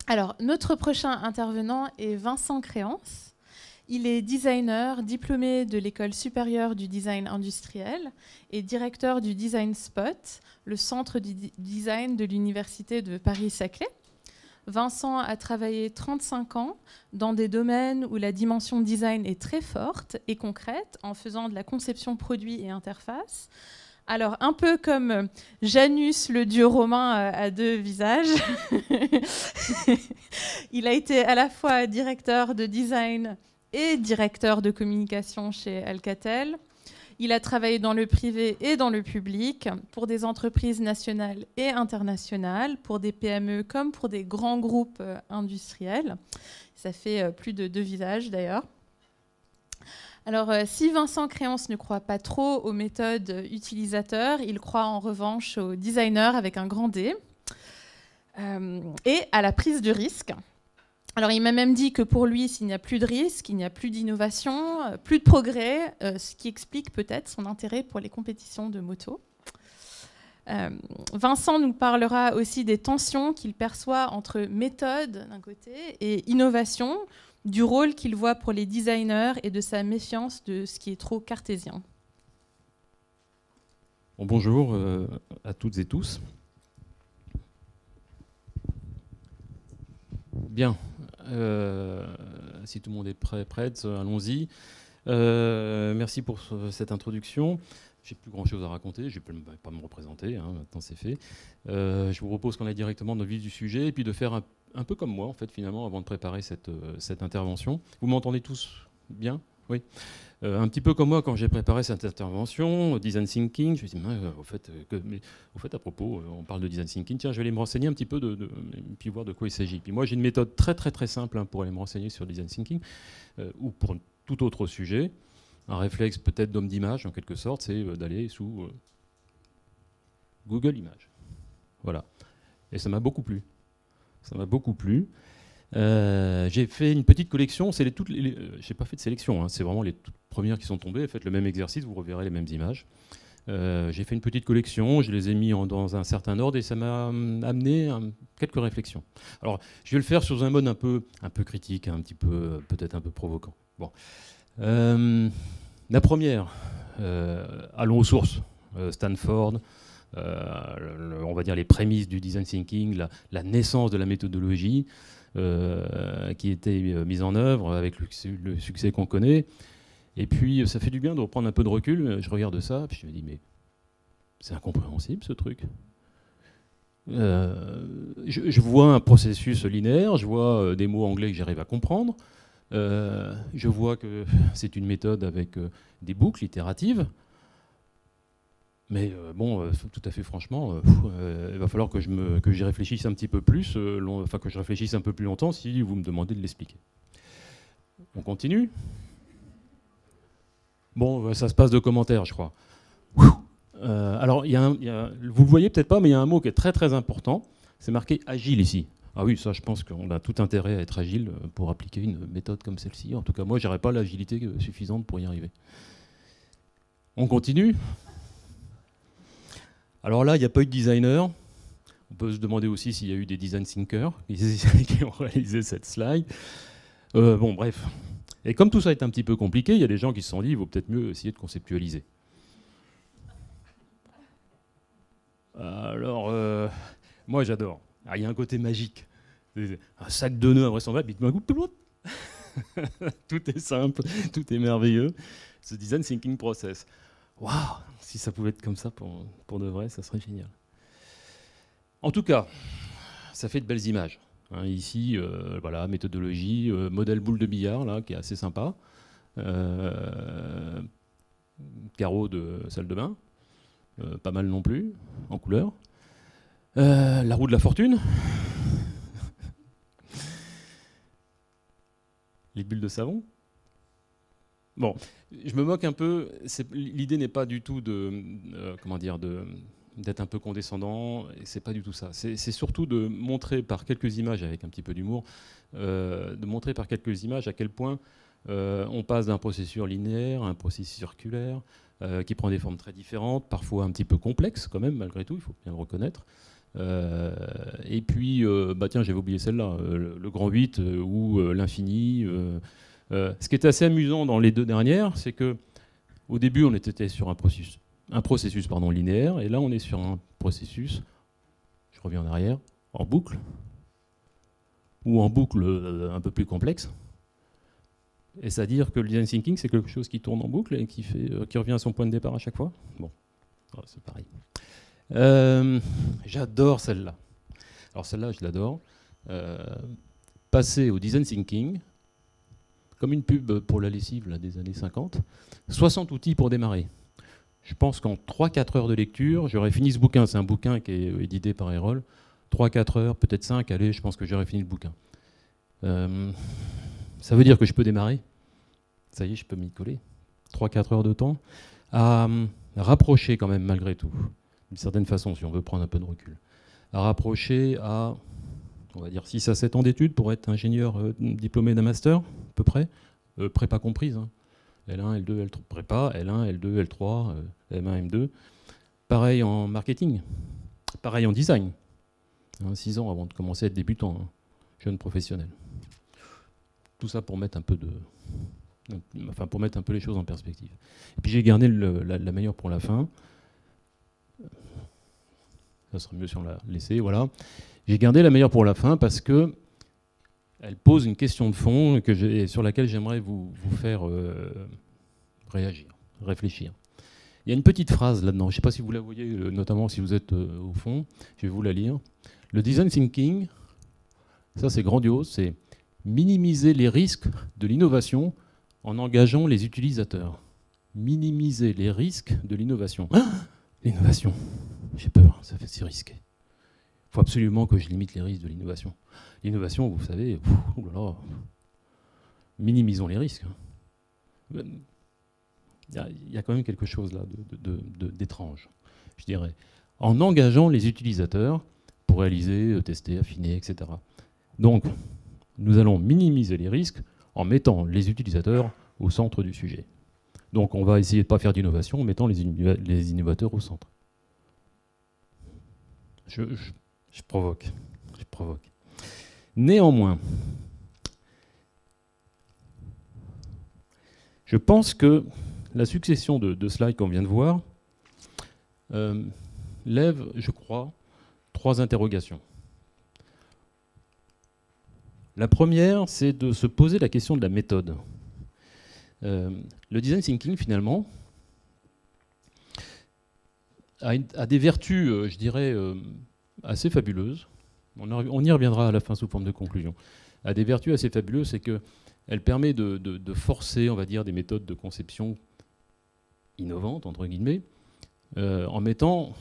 Alors, notre prochain intervenant est Vincent Créance. Il est designer, diplômé de l'École supérieure du design industriel et directeur du Design Spot, le centre du design de l'Université de Paris-Saclay. Vincent a travaillé 35 ans dans des domaines où la dimension design est très forte et concrète, en faisant de la conception produit et interface. Alors, un peu comme Janus, le dieu romain à deux visages, il a été à la fois directeur de design et directeur de communication chez Alcatel. Il a travaillé dans le privé et dans le public, pour des entreprises nationales et internationales, pour des PME comme pour des grands groupes industriels. Ça fait plus de 2 visages d'ailleurs. Alors, si Vincent Créance ne croit pas trop aux méthodes utilisateurs, il croit en revanche aux designers avec un grand D et à la prise de risque. Alors, il m'a même dit que pour lui, s'il n'y a plus de risque, il n'y a plus d'innovation, plus de progrès, ce qui explique peut-être son intérêt pour les compétitions de moto. Vincent nous parlera aussi des tensions qu'il perçoit entre méthode d'un côté et innovation, du rôle qu'il voit pour les designers et de sa méfiance de ce qui est trop cartésien. Bon, bonjour à toutes et tous. Bien, si tout le monde est prête, allons-y. Merci pour cette introduction. J'ai plus grand-chose à raconter, je ne vais pas me représenter, hein, maintenant c'est fait. Je vous propose qu'on aille directement dans le vif du sujet et puis de faire un peu comme moi, en fait, finalement, avant de préparer cette intervention. Vous m'entendez tous bien? Oui. Un petit peu comme moi, quand j'ai préparé cette intervention, design thinking, je me suis dit, au fait, à propos, on parle de design thinking, tiens, je vais aller me renseigner un petit peu, puis voir de quoi il s'agit. Puis moi, j'ai une méthode très, très, très simple pour aller me renseigner sur design thinking, ou pour tout autre sujet. Un réflexe peut-être d'homme d'image, en quelque sorte, c'est d'aller sous Google Images. Voilà. Et ça m'a beaucoup plu. Ça m'a beaucoup plu. J'ai fait une petite collection. Je n'ai pas fait de sélection, hein, c'est vraiment les toutes premières qui sont tombées. Faites le même exercice, vous reverrez les mêmes images. J'ai fait une petite collection, je les ai mis dans un certain ordre et ça m'a amené quelques réflexions. Alors, je vais le faire sur un mode un peu critique, un petit peu, peut-être un peu provoquant. Bon. La première, allons aux sources. Stanford, on va dire les prémices du design thinking, la naissance de la méthodologie qui était mise en œuvre avec le succès qu'on connaît. Et puis, ça fait du bien de reprendre un peu de recul. Je regarde ça, puis je me dis, mais c'est incompréhensible ce truc. Je vois un processus linéaire, je vois des mots anglais que j'arrive à comprendre. Je vois que c'est une méthode avec des boucles itératives. Mais bon, tout à fait franchement, il va falloir que j'y réfléchisse un petit peu plus, que je réfléchisse un peu plus longtemps si vous me demandez de l'expliquer. On continue. Bon, ça se passe de commentaires, je crois. Alors, vous le voyez peut-être pas, mais il y a un mot qui est très très important. C'est marqué agile ici. Ah oui, ça, je pense qu'on a tout intérêt à être agile pour appliquer une méthode comme celle-ci. En tout cas, moi, j'aurais pas l'agilité suffisante pour y arriver. On continue. Alors là, il n'y a pas eu de designer. On peut se demander aussi s'il y a eu des design thinkers qui ont réalisé cette slide. Bon, bref. Et comme tout ça est un petit peu compliqué, il y a des gens qui se sont dit il vaut peut-être mieux essayer de conceptualiser. Alors, moi j'adore. Il y a un côté magique. Un sac de nœuds invraisemblable, tout est simple, tout est merveilleux. Ce design thinking process. Waouh, si ça pouvait être comme ça pour de vrai, ça serait génial. En tout cas, ça fait de belles images. Hein, ici, voilà, méthodologie, modèle boule de billard, là, qui est assez sympa. Carreau de salle de bain, pas mal non plus, en couleur. La roue de la fortune. Les bulles de savon. Bon, je me moque un peu. L'idée n'est pas du tout d'être un peu condescendant. C'est pas du tout ça. C'est surtout de montrer par quelques images, avec un petit peu d'humour, de montrer par quelques images à quel point on passe d'un processus linéaire à un processus circulaire qui prend des formes très différentes, parfois un petit peu complexes quand même, malgré tout, il faut bien le reconnaître. Et puis, tiens, j'avais oublié celle-là, le grand 8 ou l'infini. Ce qui était assez amusant dans les deux dernières, c'est que au début, on était sur un processus linéaire, et là, on est sur un processus, je reviens en arrière, en boucle, ou en boucle un peu plus complexe. Et c'est-à-dire que le design thinking, c'est quelque chose qui tourne en boucle et qui revient à son point de départ à chaque fois. Bon, c'est pareil. J'adore celle-là. Alors celle-là, je l'adore. Passer au design thinking, comme une pub pour la lessive là, des années 50, 60 outils pour démarrer. Je pense qu'en 3-4 heures de lecture, j'aurais fini ce bouquin. C'est un bouquin qui est édité par Erol. 3-4 heures, peut-être 5, allez, je pense que j'aurais fini le bouquin. Ça veut dire que je peux démarrer. Ça y est, je peux m'y coller. 3-4 heures de temps à rapprocher quand même, malgré tout, d'une certaine façon, si on veut prendre un peu de recul, à rapprocher à, on va dire, 6 à 7 ans d'études pour être ingénieur diplômé d'un master, à peu près, prépa comprise. Hein. L1, L2, L3, prépa, L1, L2, L3, M1, M2. Pareil en marketing, pareil en design. 6 ans avant de commencer à être débutant, hein, jeune professionnel. Tout ça pour mettre un peu pour mettre un peu les choses en perspective. Et puis j'ai gardé la meilleure pour la fin. Ça serait mieux si on la laissait, voilà. J'ai gardé la meilleure pour la fin parce que elle pose une question de fond sur laquelle j'aimerais vous faire réagir, réfléchir. Il y a une petite phrase là-dedans, je ne sais pas si vous la voyez, notamment si vous êtes au fond, je vais vous la lire. Le design thinking, ça c'est grandiose, c'est minimiser les risques de l'innovation en engageant les utilisateurs. Minimiser les risques de l'innovation. Ah, l'innovation, j'ai peur, c'est risqué. Il faut absolument que je limite les risques de l'innovation. L'innovation, vous savez, minimisons les risques. Il y a quand même quelque chose là d'étrange, je dirais. En engageant les utilisateurs pour réaliser, tester, affiner, etc. Donc, nous allons minimiser les risques en mettant les utilisateurs au centre du sujet. Donc on va essayer de ne pas faire d'innovation en mettant les innovateurs au centre. Je provoque. Néanmoins, je pense que la succession de slides qu'on vient de voir lève, je crois, 3 interrogations. La première, c'est de se poser la question de la méthode. Le design thinking, finalement, a des vertus, je dirais, assez fabuleuses. On y reviendra à la fin sous forme de conclusion. A des vertus assez fabuleuses, c'est qu'elle permet de forcer, on va dire, des méthodes de conception innovantes, entre guillemets, en mettant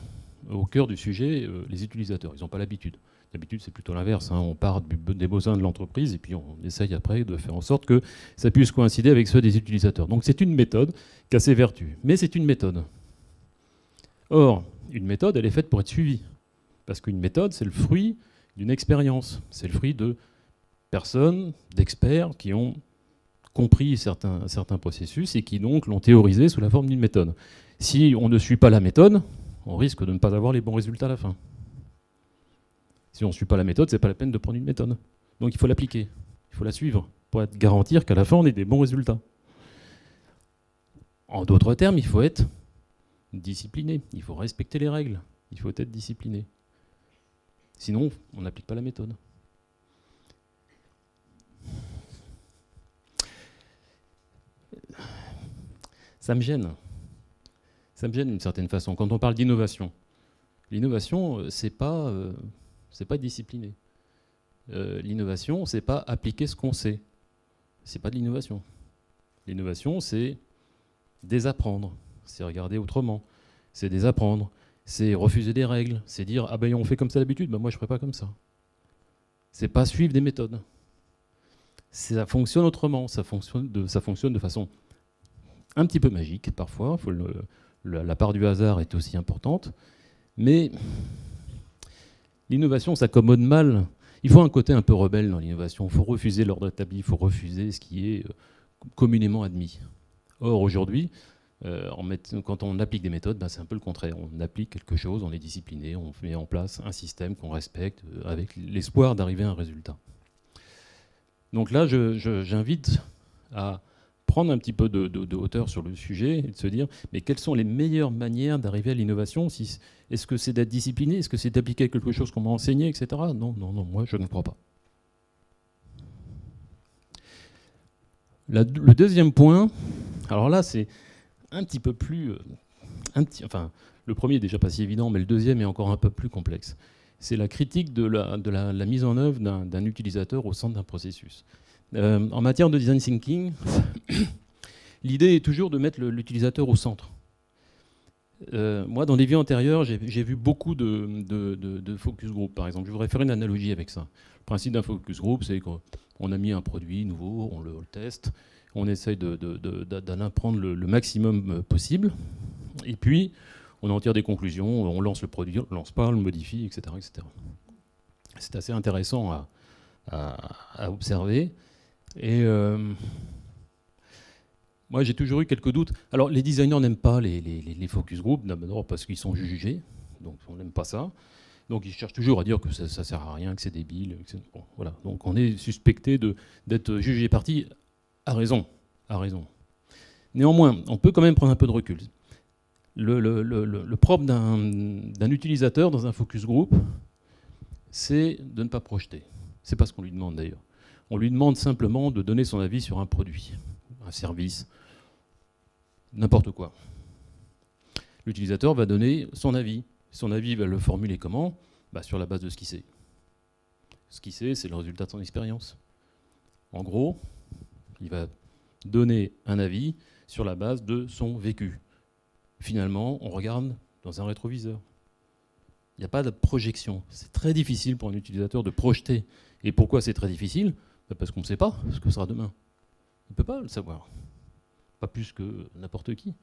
au cœur du sujet les utilisateurs. Ils n'ont pas l'habitude. D'habitude, c'est plutôt l'inverse. Hein. On part des besoins de l'entreprise et puis on essaye après de faire en sorte que ça puisse coïncider avec ceux des utilisateurs. Donc c'est une méthode qui a ses vertus. Mais c'est une méthode. Or, une méthode, elle est faite pour être suivie. Parce qu'une méthode, c'est le fruit d'une expérience. C'est le fruit de personnes, d'experts qui ont compris certains processus et qui donc l'ont théorisé sous la forme d'une méthode. Si on ne suit pas la méthode, on risque de ne pas avoir les bons résultats à la fin. Si on ne suit pas la méthode, ce n'est pas la peine de prendre une méthode. Donc il faut l'appliquer, il faut la suivre pour garantir qu'à la fin, on ait des bons résultats. En d'autres termes, il faut être discipliné, il faut respecter les règles, il faut être discipliné. Sinon, on n'applique pas la méthode. Ça me gêne. Ça me gêne d'une certaine façon. Quand on parle d'innovation, l'innovation, c'est pas discipliné. L'innovation, c'est pas appliquer ce qu'on sait. C'est pas de l'innovation. L'innovation, c'est désapprendre, c'est regarder autrement, c'est désapprendre, c'est refuser des règles, c'est dire ah ben on fait comme ça d'habitude, ben moi je ferai pas comme ça. C'est pas suivre des méthodes. Ça fonctionne autrement, ça fonctionne de façon un petit peu magique parfois. La part du hasard est aussi importante, mais l'innovation s'accommode mal. Il faut un côté un peu rebelle dans l'innovation. Il faut refuser l'ordre établi, il faut refuser ce qui est communément admis. Or, aujourd'hui, Quand on applique des méthodes, c'est un peu le contraire. On applique quelque chose, on est discipliné, on met en place un système qu'on respecte avec l'espoir d'arriver à un résultat. Donc là, j'invite à prendre un petit peu de hauteur sur le sujet et de se dire, mais quelles sont les meilleures manières d'arriver à l'innovation? Est-ce que c'est d'être discipliné? Est-ce que c'est d'appliquer quelque chose qu'on m'a enseigné, etc. Non, moi je ne crois pas. Le deuxième point, alors là c'est un petit peu plus... le premier est déjà pas si évident, mais le deuxième est encore un peu plus complexe. C'est la critique de la mise en œuvre d'un utilisateur au centre d'un processus. En matière de design thinking, l'idée est toujours de mettre l'utilisateur au centre. Moi, dans les vies antérieures, j'ai vu beaucoup de focus group, par exemple. Je voudrais faire une analogie avec ça. Le principe d'un focus group, c'est qu'on a mis un produit nouveau, on le teste, on essaye d'en apprendre le maximum possible, et puis on en tire des conclusions, on lance le produit, on ne lance pas, on le modifie, etc. etc. C'est assez intéressant à observer. Et moi, j'ai toujours eu quelques doutes. Alors, les designers n'aiment pas les focus group, d'abord parce qu'ils sont jugés, donc on n'aime pas ça. Donc, ils cherchent toujours à dire que ça ne sert à rien, que c'est débile. Bon, voilà. Donc, on est suspecté d'être jugé parti à raison. Néanmoins, on peut quand même prendre un peu de recul. Le propre d'un utilisateur dans un focus group, c'est de ne pas projeter. C'est pas ce qu'on lui demande d'ailleurs. On lui demande simplement de donner son avis sur un produit, un service, n'importe quoi. L'utilisateur va donner son avis. Son avis, il va le formuler comment? Sur la base de ce qu'il sait. Ce qu'il sait, c'est le résultat de son expérience. En gros, il va donner un avis sur la base de son vécu. Finalement, on regarde dans un rétroviseur. Il n'y a pas de projection. C'est très difficile pour un utilisateur de projeter. Et pourquoi c'est très difficile? Parce qu'on ne sait pas ce que sera demain. On ne peut pas le savoir. Pas plus que n'importe qui.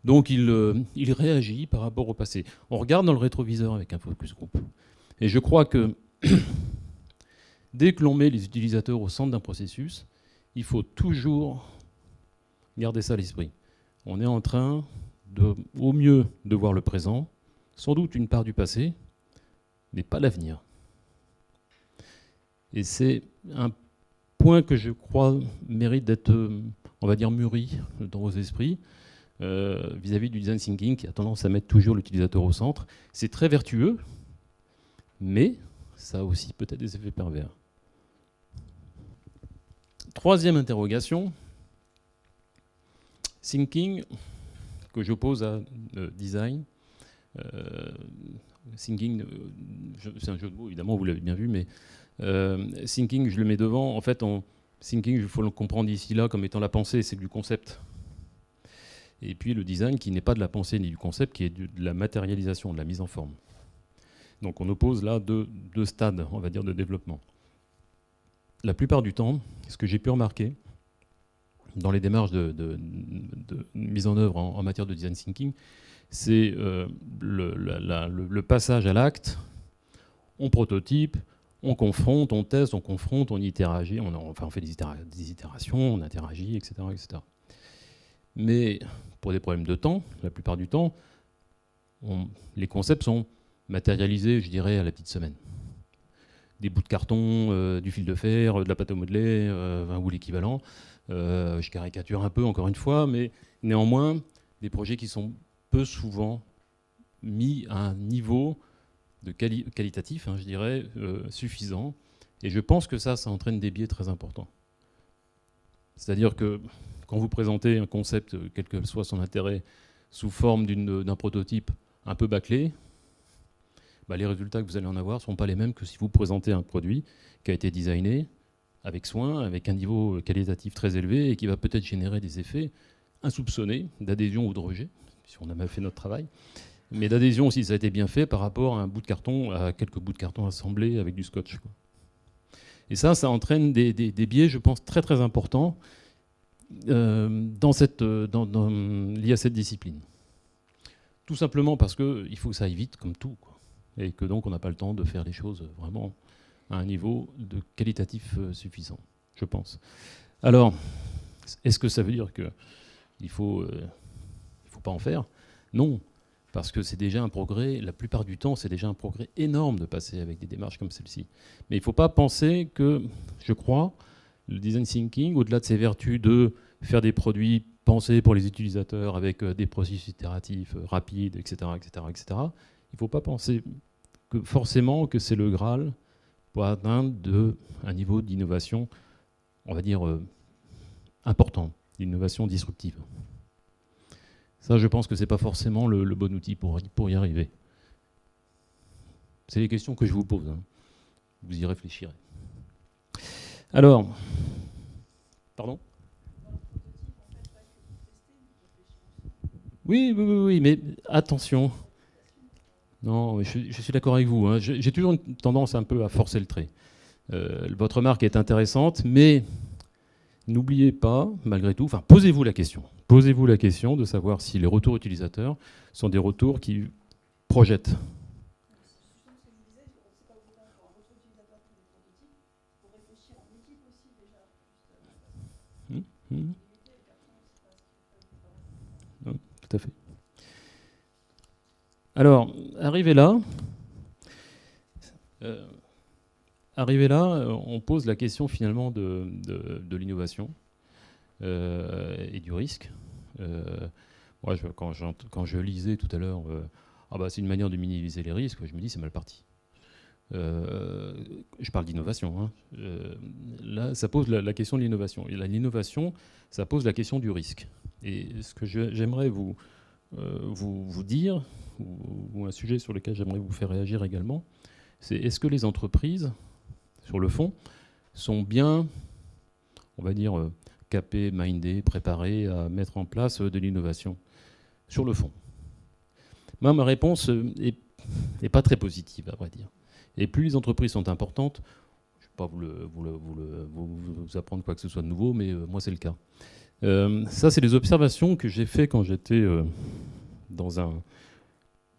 Donc il réagit par rapport au passé. On regarde dans le rétroviseur avec un focus group. Et je crois que dès que l'on met les utilisateurs au centre d'un processus, il faut toujours garder ça à l'esprit. On est en train, au mieux, de voir le présent, sans doute une part du passé, mais pas l'avenir. Et c'est un point que je crois mérite d'être, on va dire, mûri dans vos esprits, vis-à-vis du design thinking qui a tendance à mettre toujours l'utilisateur au centre. C'est très vertueux, mais ça a aussi peut-être des effets pervers. Troisième interrogation, thinking, que j'oppose à design. Thinking, c'est un jeu de mots, évidemment, vous l'avez bien vu, mais thinking, je le mets devant. En fait, thinking, il faut le comprendre ici, là, comme étant la pensée, c'est du concept. Et puis le design, qui n'est pas de la pensée ni du concept, qui est de la matérialisation, de la mise en forme. Donc on oppose là deux stades, on va dire, de développement. La plupart du temps, ce que j'ai pu remarquer dans les démarches de mise en œuvre en matière de design thinking, c'est le passage à l'acte. On prototype, on confronte, on teste, on confronte, on interagit, on fait des itérations, on interagit, etc., etc. Mais pour des problèmes de temps, la plupart du temps, les concepts sont matérialisés, je dirais, à la petite semaine. Des bouts de carton, du fil de fer, de la pâte à modeler, ou l'équivalent. Je caricature un peu, encore une fois, mais néanmoins, des projets qui sont peu souvent mis à un niveau de qualitatif, je dirais, suffisant. Et je pense que ça entraîne des biais très importants. C'est-à-dire que quand vous présentez un concept, quel que soit son intérêt, sous forme d'un prototype un peu bâclé, les résultats que vous allez en avoir ne seront pas les mêmes que si vous présentez un produit qui a été designé avec soin, avec un niveau qualitatif très élevé et qui va peut-être générer des effets insoupçonnés d'adhésion ou de rejet, si on a mal fait notre travail, mais d'adhésion si ça a été bien fait par rapport à un bout de carton, à quelques bouts de carton assemblés avec du scotch. Et ça entraîne des biais, je pense, très très importants liés à cette discipline. Tout simplement parce qu'il faut que ça aille vite, comme tout, et que donc on n'a pas le temps de faire les choses vraiment à un niveau de qualitatif suffisant, je pense. Alors, est-ce que ça veut dire qu'il faut faut pas en faire. Non, parce que c'est déjà un progrès, la plupart du temps, c'est déjà un progrès énorme de passer avec des démarches comme celle-ci. Mais il ne faut pas penser que, je crois, le design thinking, au-delà de ses vertus de faire des produits pensés pour les utilisateurs avec des processus itératifs rapides, etc., etc., etc., il ne faut pas penser que forcément que c'est le Graal pour atteindre un niveau d'innovation, on va dire, important, d'innovation disruptive. Ça, je pense que ce n'est pas forcément le bon outil pour y arriver. C'est les questions que je vous pose. Hein. Vous y réfléchirez. Alors, pardon ? Oui, mais attention. Non, je suis d'accord avec vous. Hein. J'ai toujours une tendance un peu à forcer le trait. Votre remarque est intéressante, mais n'oubliez pas, malgré tout, enfin, posez-vous la question. Posez-vous la question de savoir si les retours utilisateurs sont des retours qui projettent. Non, tout à fait. Alors, arrivé là, on pose la question finalement de l'innovation et du risque. Moi, quand je lisais tout à l'heure, c'est une manière de minimiser les risques, je me dis c'est mal parti. Je parle d'innovation. Hein. Là, ça pose la question de l'innovation. Et l'innovation, ça pose la question du risque. Et ce que j'aimerais vous dire, ou un sujet sur lequel j'aimerais vous faire réagir également, c'est est-ce que les entreprises, sur le fond, sont bien, on va dire, capées, mindées, préparées à mettre en place de l'innovation sur le fond. Moi, ma réponse n'est pas très positive, à vrai dire. Et plus les entreprises sont importantes, je ne vais pas vous apprendre quoi que ce soit de nouveau, mais moi c'est le cas. Ça, c'est les observations que j'ai faites quand j'étais dans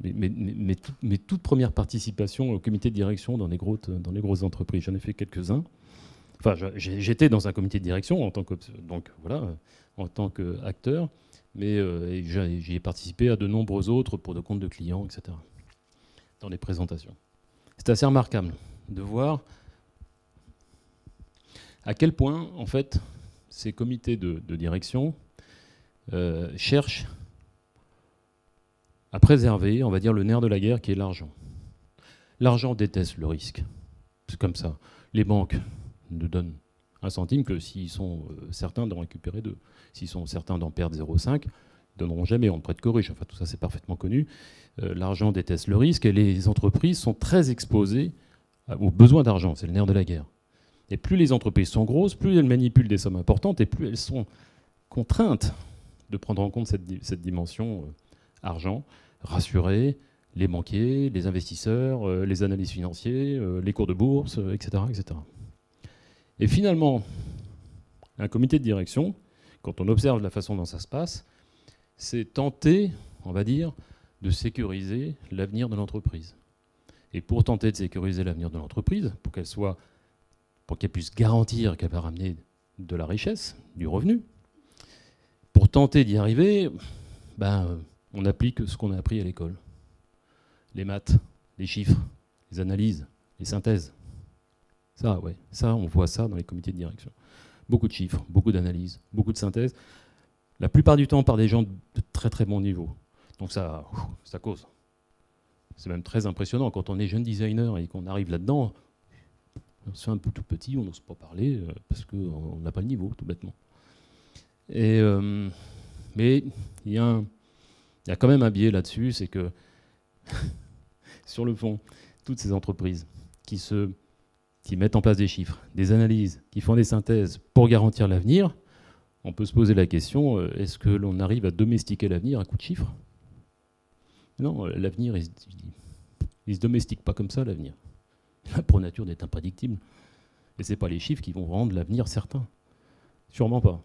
mes toutes premières participations au comité de direction dans les grosses entreprises. J'en ai fait quelques-uns. Enfin, j'étais dans un comité de direction en tant qu'acteur, mais j'y ai participé à de nombreux autres pour de comptes de clients, etc., dans les présentations. C'est assez remarquable de voir à quel point, en fait, ces comités de direction cherchent à préserver, on va dire, le nerf de la guerre qui est l'argent. L'argent déteste le risque. C'est comme ça. Les banques ne donnent un centime que s'ils sont certains d'en récupérer 2. S'ils sont certains d'en perdre 0,5, ils ne donneront jamais, on ne prête qu'aux riches. Enfin, tout ça, c'est parfaitement connu. L'argent déteste le risque et les entreprises sont très exposées aux besoins d'argent. C'est le nerf de la guerre. Et plus les entreprises sont grosses, plus elles manipulent des sommes importantes et plus elles sont contraintes de prendre en compte cette dimension argent, rassurer les banquiers, les investisseurs, les analystes financiers, les cours de bourse, etc., etc. Et finalement, un comité de direction, quand on observe la façon dont ça se passe, c'est tenter, on va dire, de sécuriser l'avenir de l'entreprise. Et pour tenter de sécuriser l'avenir de l'entreprise, pour qu'elle puisse garantir qu'elle va ramener de la richesse, du revenu, pour tenter d'y arriver, on applique ce qu'on a appris à l'école. Les maths, les chiffres, les analyses, les synthèses. Ça, on voit ça dans les comités de direction. Beaucoup de chiffres, beaucoup d'analyses, beaucoup de synthèses, la plupart du temps par des gens de très très bon niveau. Donc ça cause. C'est même très impressionnant quand on est jeune designer et qu'on arrive là-dedans. C'est un peu tout petit, on n'ose pas parler parce qu'on n'a pas le niveau, tout bêtement. Mais il y a quand même un biais là-dessus, c'est que sur le fond, toutes ces entreprises qui mettent en place des chiffres, des analyses, qui font des synthèses pour garantir l'avenir, on peut se poser la question, est-ce que l'on arrive à domestiquer l'avenir à coup de chiffres ? Non, l'avenir, il ne se domestique pas comme ça, l'avenir. La pro-nature est imprédictible. Et ce n'est pas les chiffres qui vont rendre l'avenir certain. Sûrement pas.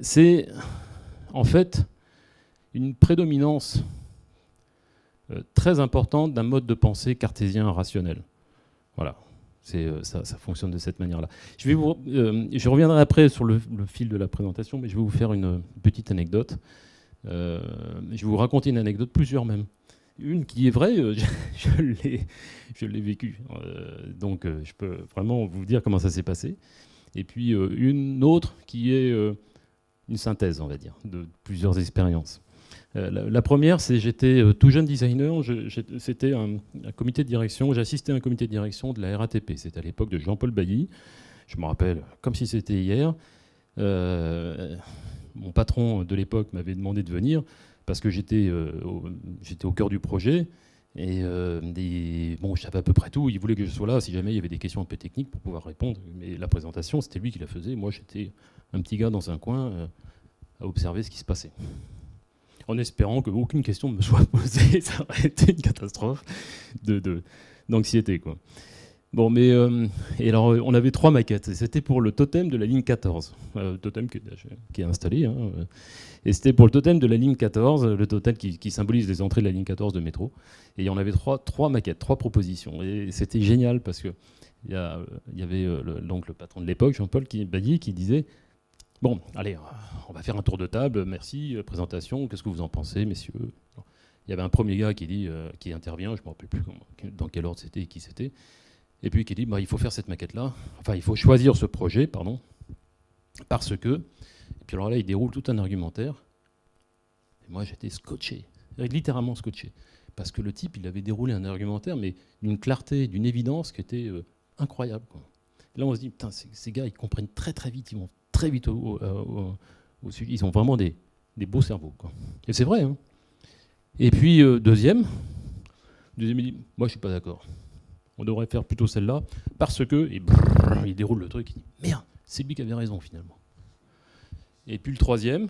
C'est en fait une prédominance très importante d'un mode de pensée cartésien rationnel. Voilà. Ça fonctionne de cette manière-là. Je reviendrai après sur le fil de la présentation, mais je vais vous faire une petite anecdote. Je vais vous raconter une anecdote, plusieurs même. Une qui est vraie, je l'ai vécue. Donc je peux vraiment vous dire comment ça s'est passé. Et puis une autre qui est une synthèse, on va dire, de plusieurs expériences. La première, c'est j'étais tout jeune designer, c'était un comité de direction, j'assistais à un comité de direction de la RATP. C'était à l'époque de Jean-Paul Bailly. Je me rappelle comme si c'était hier. Mon patron de l'époque m'avait demandé de venir parce que j'étais au cœur du projet. Et bon, je savais à peu près tout. Il voulait que je sois là si jamais il y avait des questions un peu techniques pour pouvoir répondre. Mais la présentation, c'était lui qui la faisait. Moi, j'étais un petit gars dans un coin à observer ce qui se passait. En espérant qu'aucune question ne me soit posée. Ça aurait été une catastrophe d'anxiété, quoi. Bon, mais et alors, on avait 3 maquettes. C'était pour le totem de la ligne 14. Totem qui est installé. Hein, et c'était pour le totem de la ligne 14, le totem qui symbolise les entrées de la ligne 14 de métro. Et on avait 3 maquettes, 3 propositions. Et c'était génial parce qu'il y avait donc le patron de l'époque, Jean-Paul Bailly, qui disait « Bon, allez, on va faire un tour de table. Merci, présentation. Qu'est-ce que vous en pensez, messieurs ?» Il y avait un premier gars qui intervient. Je ne me rappelle plus dans quel ordre c'était et qui c'était. Et puis qui dit il faut faire cette maquette-là. Enfin, il faut choisir ce projet, pardon, parce que... Et puis alors là, il déroule tout un argumentaire. Et moi, j'étais scotché, littéralement scotché. Parce que le type, il avait déroulé un argumentaire, mais d'une clarté, d'une évidence qui était incroyable, quoi. Et là, on se dit, putain, ces gars, ils comprennent très très vite, ils vont très vite au sujet. Ils ont vraiment des beaux cerveaux, quoi. Et c'est vrai, hein. Et puis, deuxième, il dit, moi, je suis pas d'accord. On devrait faire plutôt celle-là, parce que... Et brrr, il déroule le truc, il dit, merde, c'est lui qui avait raison, finalement. Et puis le troisième,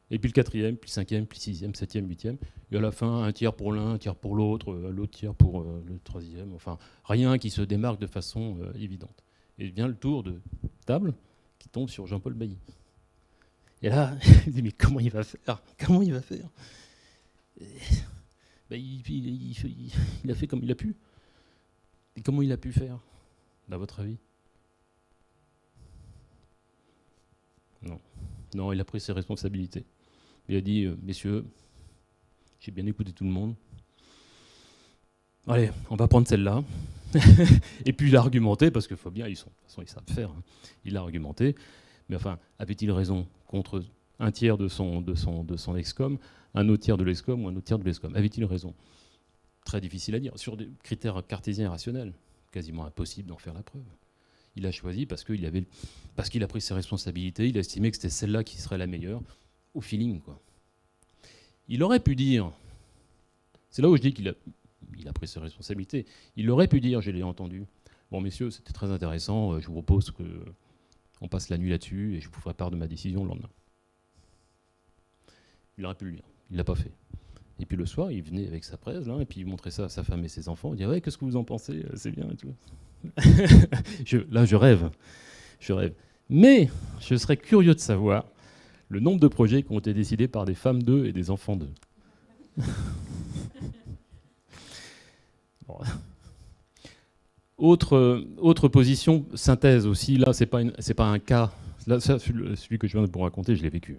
et puis le quatrième, puis le cinquième, puis le sixième, septième, huitième. Et à la fin, un tiers pour l'un, un tiers pour l'autre, l'autre tiers pour le troisième. Enfin, rien qui se démarque de façon évidente. Et vient le tour de table qui tombe sur Jean-Paul Bailly. Et là, il dit, mais comment il va faire? Comment il va faire? Il a fait comme il a pu. Et comment il a pu faire, à votre avis? Non, il a pris ses responsabilités. Il a dit, messieurs, j'ai bien écouté tout le monde. Allez, on va prendre celle-là. Et puis il a argumenté, parce qu'il faut bien, de toute façon, ils savent faire. Hein. Il a argumenté. Mais enfin, avait-il raison contre un tiers de son ex-com, un autre tiers de l'ex-com ou un autre tiers de l'ex-com? Avait-il raison? Très difficile à dire. Sur des critères cartésiens rationnels, quasiment impossible d'en faire la preuve. Il a choisi parce qu'il a pris ses responsabilités, il a estimé que c'était celle-là qui serait la meilleure, au feeling, quoi. Il aurait pu dire, c'est là où je dis qu'il a pris ses responsabilités, il aurait pu dire, je l'ai entendu, bon messieurs, c'était très intéressant, je vous propose qu'on passe la nuit là-dessus et je vous ferai part de ma décision le lendemain. Il aurait pu le dire, il ne l'a pas fait. Et puis le soir, il venait avec sa presse, là, et puis il montrait ça à sa femme et ses enfants, il disait, ouais, qu'est-ce que vous en pensez, c'est bien et tout. Là, je rêve. Mais je serais curieux de savoir le nombre de projets qui ont été décidés par des femmes d'eux et des enfants d'eux. Bon. Autre position, synthèse aussi. Là, c'est pas un cas. Là, celui que je viens de vous raconter, je l'ai vécu.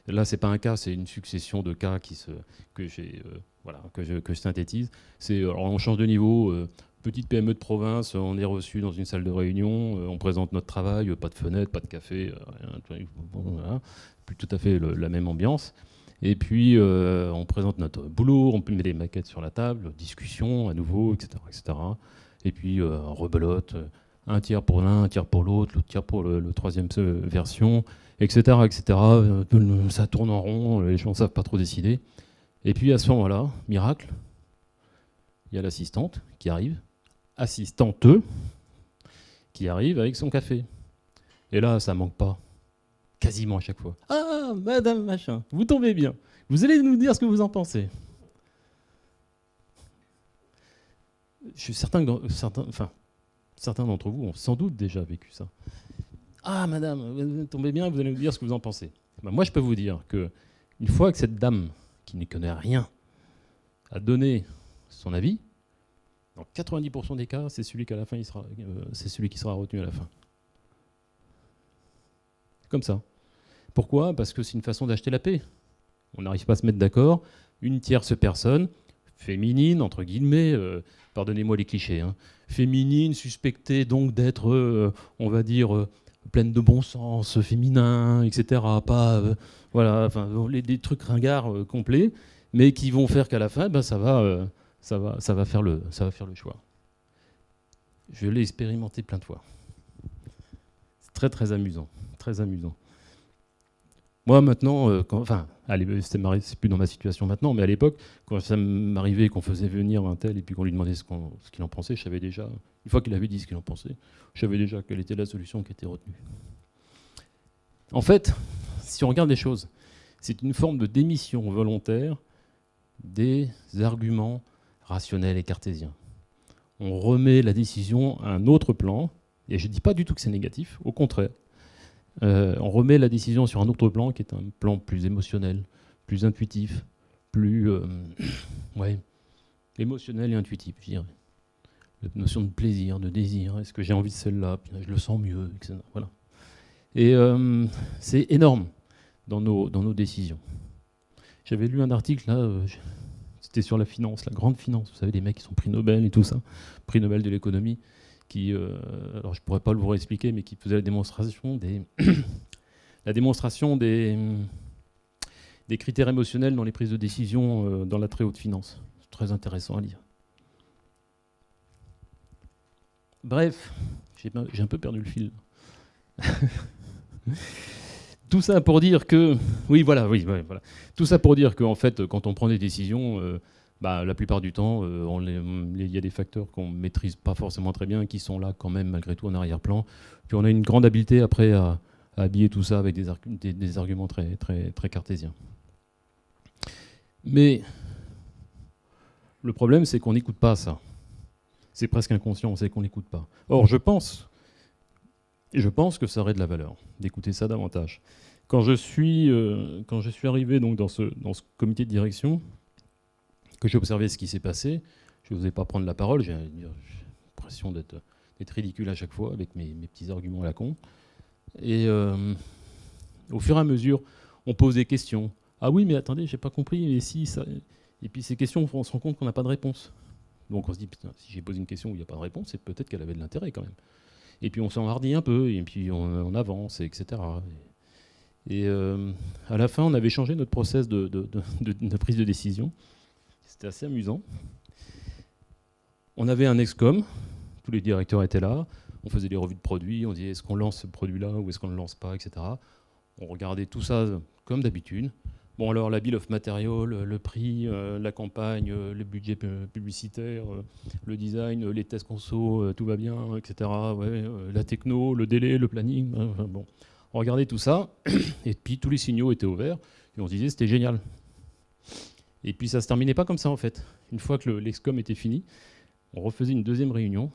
Là, c'est pas un cas, c'est une succession de cas que je synthétise. Alors, on change de niveau. Petite PME de province, on est reçu dans une salle de réunion, on présente notre travail, pas de fenêtre, pas de café, rien, voilà, plus tout à fait la même ambiance. Et puis on présente notre boulot, on met des maquettes sur la table, discussion à nouveau, etc. etc. Et puis rebelote, un tiers pour l'un, un tiers pour l'autre tiers pour le troisième version, etc. etc. Ça tourne en rond, les gens ne savent pas trop décider. Et puis à ce moment-là, miracle, il y a l'assistante qui arrive, assistanteux, qui arrive avec son café. Et là, ça manque pas. Quasiment à chaque fois. Ah, madame machin, vous tombez bien. Vous allez nous dire ce que vous en pensez. Je suis certain que certains d'entre vous ont sans doute déjà vécu ça. Ah, madame, vous tombez bien, vous allez nous dire ce que vous en pensez. Ben, moi, je peux vous dire qu'une fois que cette dame, qui n'y connaît rien, a donné son avis, Dans 90% des cas, c'est celui qu'à la fin, c'est celui qui sera retenu à la fin. Comme ça. Pourquoi? Parce que c'est une façon d'acheter la paix. On n'arrive pas à se mettre d'accord. Une tierce personne, féminine, entre guillemets, pardonnez-moi les clichés, hein, féminine, suspectée donc d'être, on va dire, pleine de bon sens, féminin, etc. Pas, voilà, enfin, des trucs ringards complets, mais qui vont faire qu'à la fin, ben, ça va faire le choix. Je l'ai expérimenté plein de fois. C'est très très amusant, très amusant. Moi maintenant, c'est plus dans ma situation maintenant, mais à l'époque, quand ça m'arrivait qu'on faisait venir un tel et puis qu'on lui demandait ce qu'il en pensait, je savais déjà, une fois qu'il avait dit ce qu'il en pensait, je savais déjà quelle était la solution qui était retenue. En fait, si on regarde les choses, c'est une forme de démission volontaire des arguments rationnels et cartésiens. On remet la décision à un autre plan, et je ne dis pas du tout que c'est négatif, au contraire. On remet la décision sur un autre plan qui est un plan plus émotionnel, plus intuitif, plus émotionnel et intuitif, je dirais. La notion de plaisir, de désir, est-ce que j'ai envie de celle-là, je le sens mieux, etc. Voilà. Et c'est énorme dans nos décisions. J'avais lu un article, là, c'était sur la finance, la grande finance, vous savez, des mecs qui sont prix Nobel et tout ça, prix Nobel de l'économie, qui, alors je ne pourrais pas vous réexpliquer, mais qui faisait la démonstration des critères émotionnels dans les prises de décision dans la très haute finance. C'est très intéressant à lire. Bref, j'ai un peu perdu le fil. Tout ça pour dire que, tout ça pour dire qu'en fait, quand on prend des décisions, la plupart du temps, il y a des facteurs qu'on ne maîtrise pas forcément très bien, qui sont là quand même malgré tout en arrière-plan. Puis on a une grande habileté après à habiller tout ça avec des arguments très, très, très cartésiens. Mais le problème, c'est qu'on n'écoute pas ça. C'est presque inconscient, c'est qu'on n'écoute pas. Or, je pense que ça aurait de la valeur d'écouter ça davantage. Quand je suis arrivé donc dans ce comité de direction, que j'ai observé ce qui s'est passé, je n'osais pas prendre la parole, j'ai l'impression d'être ridicule à chaque fois avec mes petits arguments à la con. Et au fur et à mesure, on pose des questions. Ah oui, mais attendez, j'ai pas compris, et si ça... Et puis ces questions, on se rend compte qu'on n'a pas de réponse. Donc on se dit, putain, si j'ai posé une question où il n'y a pas de réponse, c'est peut-être qu'elle avait de l'intérêt quand même. Et puis on s'enhardit un peu, et puis on avance, etc. Et à la fin, on avait changé notre process de prise de décision. C'était assez amusant. On avait un excom, tous les directeurs étaient là, on faisait des revues de produits, on disait est-ce qu'on lance ce produit-là ou est-ce qu'on ne le lance pas, etc. On regardait tout ça comme d'habitude. Bon alors la bill of material, le prix, la campagne, le budget publicitaire, le design, les tests conso, tout va bien, etc. La techno, le délai, le planning. Bon. On regardait tout ça et puis tous les signaux étaient ouverts et on se disait c'était génial. Et puis ça ne se terminait pas comme ça en fait. Une fois que l'excom était fini, on refaisait une deuxième réunion.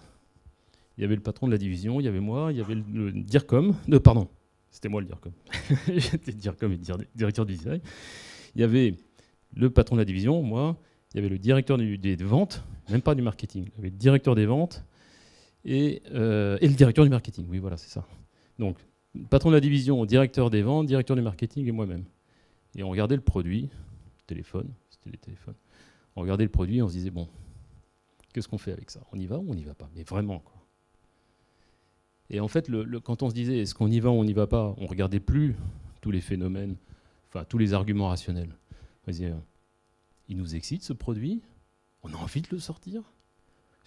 Il y avait le patron de la division, il y avait moi, il y avait le DIRCOM, pardon, c'était moi le DIRCOM. J'étais DIRCOM et directeur du design. Il y avait le patron de la division, moi, il y avait le directeur des ventes, même pas du marketing, il y avait le directeur des ventes et le directeur du marketing. Oui, voilà, c'est ça. Donc, patron de la division, directeur des ventes, directeur du marketing et moi-même. Et on regardait le produit, téléphone, c'était les téléphones. On regardait le produit et on se disait, bon, qu'est-ce qu'on fait avec ça? On y va ou on n'y va pas? Mais vraiment, quoi. Et en fait, quand on se disait, est-ce qu'on y va ou on n'y va pas, on ne regardait plus tous les phénomènes, enfin, tous les arguments rationnels. On disait, il nous excite ce produit, on a envie de le sortir,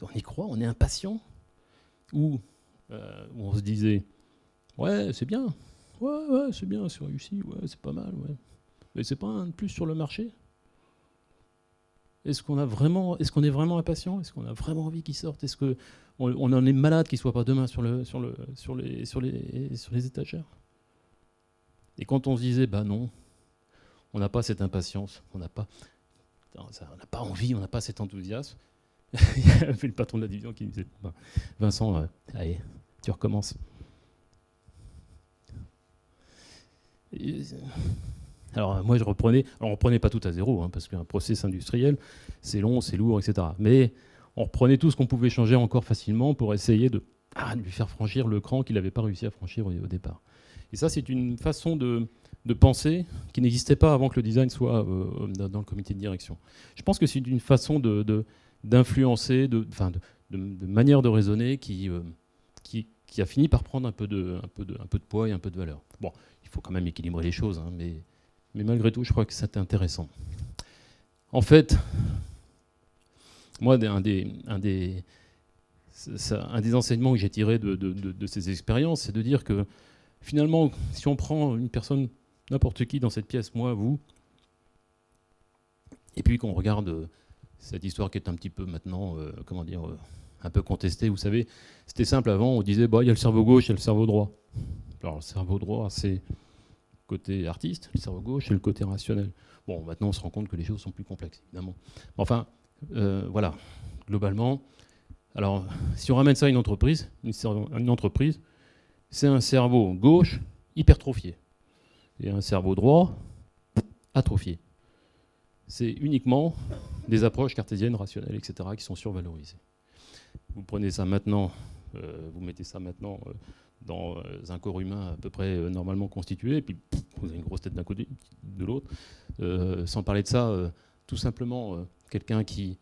on y croit, on est impatient. Ou on se disait, ouais, c'est bien, ouais, c'est bien, c'est réussi, ouais, c'est pas mal, ouais. Mais c'est pas un de plus sur le marché? Est-ce qu'on est vraiment impatient? Est-ce qu'on a vraiment envie qu'il sorte? Est-ce qu'on en est malade qu'il ne soit pas demain sur les étagères? Et quand on se disait, bah non, on n'a pas cette impatience, on n'a pas envie, on n'a pas cet enthousiasme, il y avait le patron de la division qui me disait, bah, Vincent, allez, tu recommences. Alors moi, on reprenait pas tout à zéro, hein, parce qu'un process industriel, c'est long, c'est lourd, etc. Mais on reprenait tout ce qu'on pouvait changer encore facilement pour essayer de lui faire franchir le cran qu'il n'avait pas réussi à franchir au départ. Et ça, c'est une façon de penser qui n'existait pas avant que le design soit dans le comité de direction. Je pense que c'est une façon d'influencer, de manière de raisonner qui a fini par prendre un peu de poids et un peu de valeur. Bon, il faut quand même équilibrer les choses, hein, mais malgré tout, je crois que c'est intéressant. En fait, moi, un des enseignements que j'ai tirés de ces expériences, c'est de dire que finalement, si on prend une personne, n'importe qui dans cette pièce, moi, vous, et puis qu'on regarde cette histoire qui est un petit peu maintenant, un peu contestée, vous savez, c'était simple avant, on disait, bah, il y a le cerveau gauche, il y a le cerveau droit. Alors le cerveau droit, c'est le côté artiste, le cerveau gauche, c'est le côté rationnel. Bon, maintenant, on se rend compte que les choses sont plus complexes, évidemment. Enfin, voilà, globalement. Alors, si on ramène ça à une entreprise, c'est un cerveau gauche hypertrophié et un cerveau droit atrophié. C'est uniquement des approches cartésiennes, rationnelles, etc., qui sont survalorisées. Vous prenez ça maintenant, vous mettez ça maintenant dans un corps humain à peu près normalement constitué, et puis vous avez une grosse tête d'un côté, de l'autre. Sans parler de ça, tout simplement, quelqu'un qui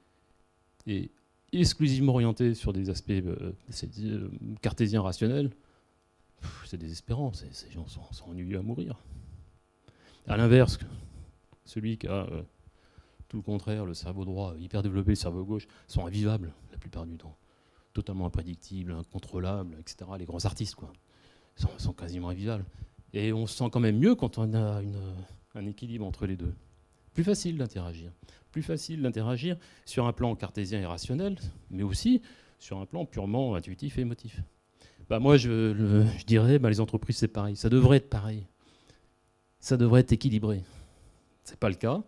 est exclusivement orienté sur des aspects cartésiens rationnels, c'est désespérant, ces gens sont ennuyeux à mourir. À l'inverse, celui qui a tout le contraire, le cerveau droit hyper développé, le cerveau gauche, sont invivables la plupart du temps. Totalement imprédictibles, incontrôlables, etc. Les grands artistes, quoi, sont quasiment invivables. Et on se sent quand même mieux quand on a un équilibre entre les deux. Plus facile d'interagir. Plus facile d'interagir sur un plan cartésien et rationnel, mais aussi sur un plan purement intuitif et émotif. Bah moi, je dirais, les entreprises, c'est pareil. Ça devrait être pareil. Ça devrait être équilibré. Ce n'est pas le cas,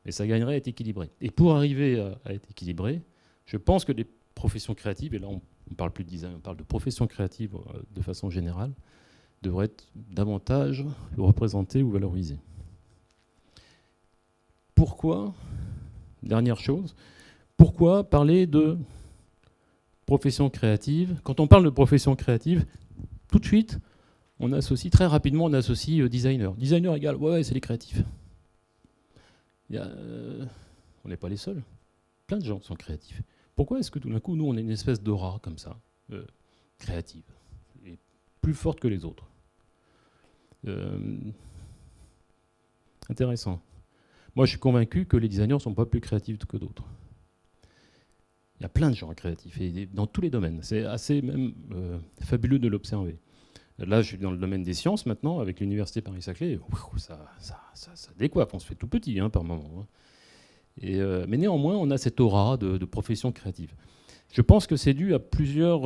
mais ça gagnerait à être équilibré. Et pour arriver à être équilibré, je pense que les professions créatives, et là on ne parle plus de design, on parle de professions créatives de façon générale, devraient être davantage représentées ou valorisées. Pourquoi, dernière chose, pourquoi parler de profession créative? Quand on parle de profession créative, tout de suite, on associe, très rapidement, on associe designer. Designer égale, ouais, c'est les créatifs. On n'est pas les seuls. Plein de gens sont créatifs. Pourquoi est-ce que tout d'un coup, nous, on a une espèce d'aura comme ça, créative, et plus forte que les autres? Intéressant. Moi, je suis convaincu que les designers ne sont pas plus créatifs que d'autres. Il y a plein de gens créatifs, et dans tous les domaines. C'est assez même fabuleux de l'observer. Là, je suis dans le domaine des sciences maintenant, avec l'université Paris-Saclay. Ça décoiffe, on se fait tout petit par moment. Hein. Mais néanmoins, on a cette aura de profession créative. Je pense que c'est dû à plusieurs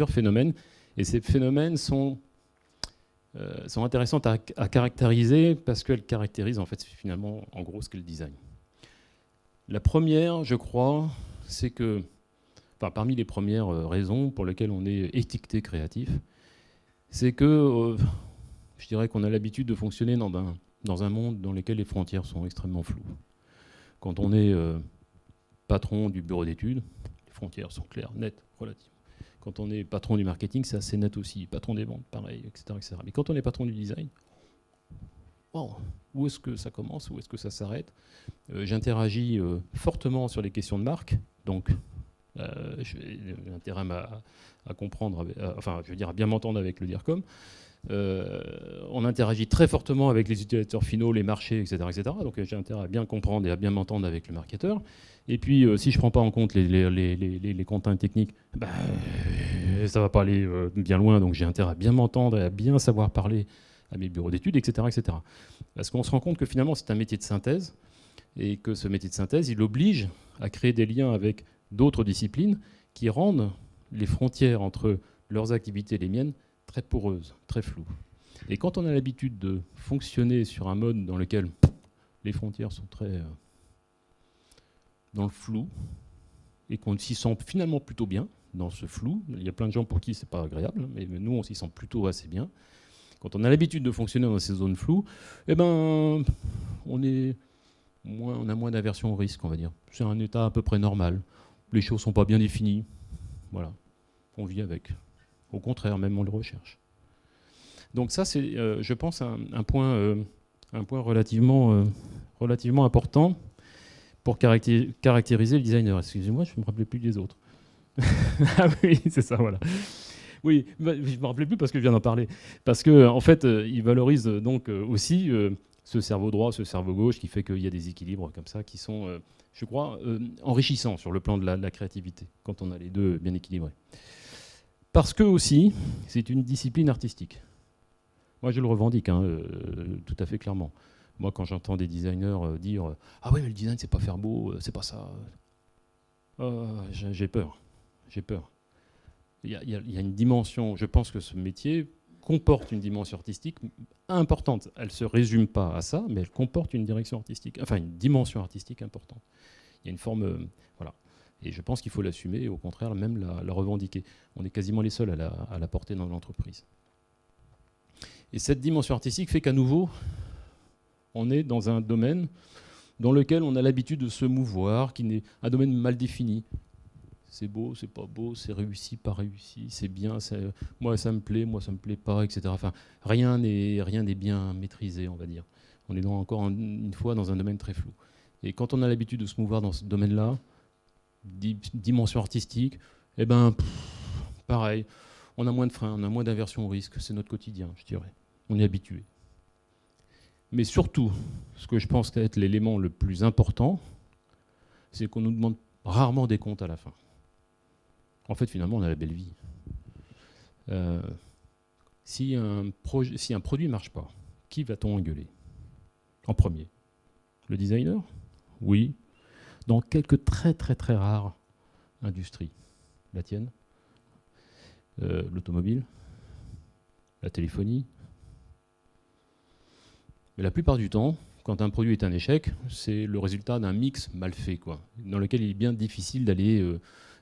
phénomènes, et ces phénomènes sont intéressantes à caractériser parce qu'elles caractérisent en fait finalement en gros ce qu'est le design. La première, je crois, c'est que, parmi les premières raisons pour lesquelles on est étiqueté créatif, c'est que je dirais qu'on a l'habitude de fonctionner dans un monde dans lequel les frontières sont extrêmement floues. Quand on est patron du bureau d'études, les frontières sont claires, nettes, relativement. Quand on est patron du marketing, c'est assez net aussi. Patron des ventes, pareil, etc., etc. Mais quand on est patron du design, où est-ce que ça commence, où est-ce que ça s'arrête? J'interagis fortement sur les questions de marque, donc j'ai intérêt à comprendre, à bien m'entendre avec le DIRCOM. On interagit très fortement avec les utilisateurs finaux, les marchés, etc., etc. Donc j'ai intérêt à bien comprendre et à bien m'entendre avec le marketeur. Et puis si je ne prends pas en compte les contraintes techniques, ça ne va pas aller bien loin. Donc j'ai intérêt à bien m'entendre et à bien savoir parler à mes bureaux d'études, etc., etc. Parce qu'on se rend compte que finalement c'est un métier de synthèse et que ce métier de synthèse, il oblige à créer des liens avec d'autres disciplines qui rendent les frontières entre leurs activités et les miennes très poreuses, très floues. Et quand on a l'habitude de fonctionner sur un mode dans lequel les frontières sont très dans le flou, et qu'on s'y sent finalement plutôt bien dans ce flou, il y a plein de gens pour qui c'est pas agréable, mais nous on s'y sent plutôt assez bien. Quand on a l'habitude de fonctionner dans ces zones floues, on a moins d'aversion au risque, on va dire. C'est un état à peu près normal. les choses ne sont pas bien définies. Voilà, on vit avec. Au contraire, même on le recherche. Donc ça, c'est, je pense, un point relativement important pour caractériser le designer. Excusez-moi, je ne me rappelais plus des autres. Ah oui, c'est ça, voilà. Oui, je ne me rappelais plus parce que je viens d'en parler. Parce qu'en fait, il valorise donc aussi ce cerveau droit, ce cerveau gauche, qui fait qu'il y a des équilibres comme ça qui sont, je crois, enrichissants sur le plan de la créativité, quand on a les deux bien équilibrés. Parce que aussi, c'est une discipline artistique. Moi, je le revendique, tout à fait clairement. Moi, quand j'entends des designers dire « Ah ouais, mais le design, c'est pas faire beau, c'est pas ça », j'ai peur. J'ai peur. Il y a une dimension, je pense que ce métier comporte une dimension artistique importante. Elle ne se résume pas à ça, mais elle comporte une direction artistique, enfin une dimension artistique importante. Il y a une forme... voilà. Et je pense qu'il faut l'assumer et au contraire même la revendiquer. On est quasiment les seuls à la porter dans l'entreprise. Et cette dimension artistique fait qu'à nouveau, on est dans un domaine dans lequel on a l'habitude de se mouvoir, qui n'est un domaine mal défini. C'est beau, c'est pas beau, c'est réussi, pas réussi, c'est bien, moi ça me plaît pas, etc. Enfin, rien n'est bien maîtrisé, on va dire. On est encore une fois dans un domaine très flou. Et quand on a l'habitude de se mouvoir dans ce domaine-là, dimension artistique, eh ben, pareil, on a moins de freins, on a moins d'aversion au risque, c'est notre quotidien, je dirais. On est habitué. Mais surtout, ce que je pense être l'élément le plus important, c'est qu'on nous demande rarement des comptes à la fin. En fait, finalement, on a la belle vie. Si un produit ne marche pas, qui va-t-on engueuler en premier? Le designer? Oui. Dans quelques très très très rares industries. La tienne? L'automobile? La téléphonie? Mais la plupart du temps, quand un produit est un échec, c'est le résultat d'un mix mal fait, quoi, dans lequel il est bien difficile d'aller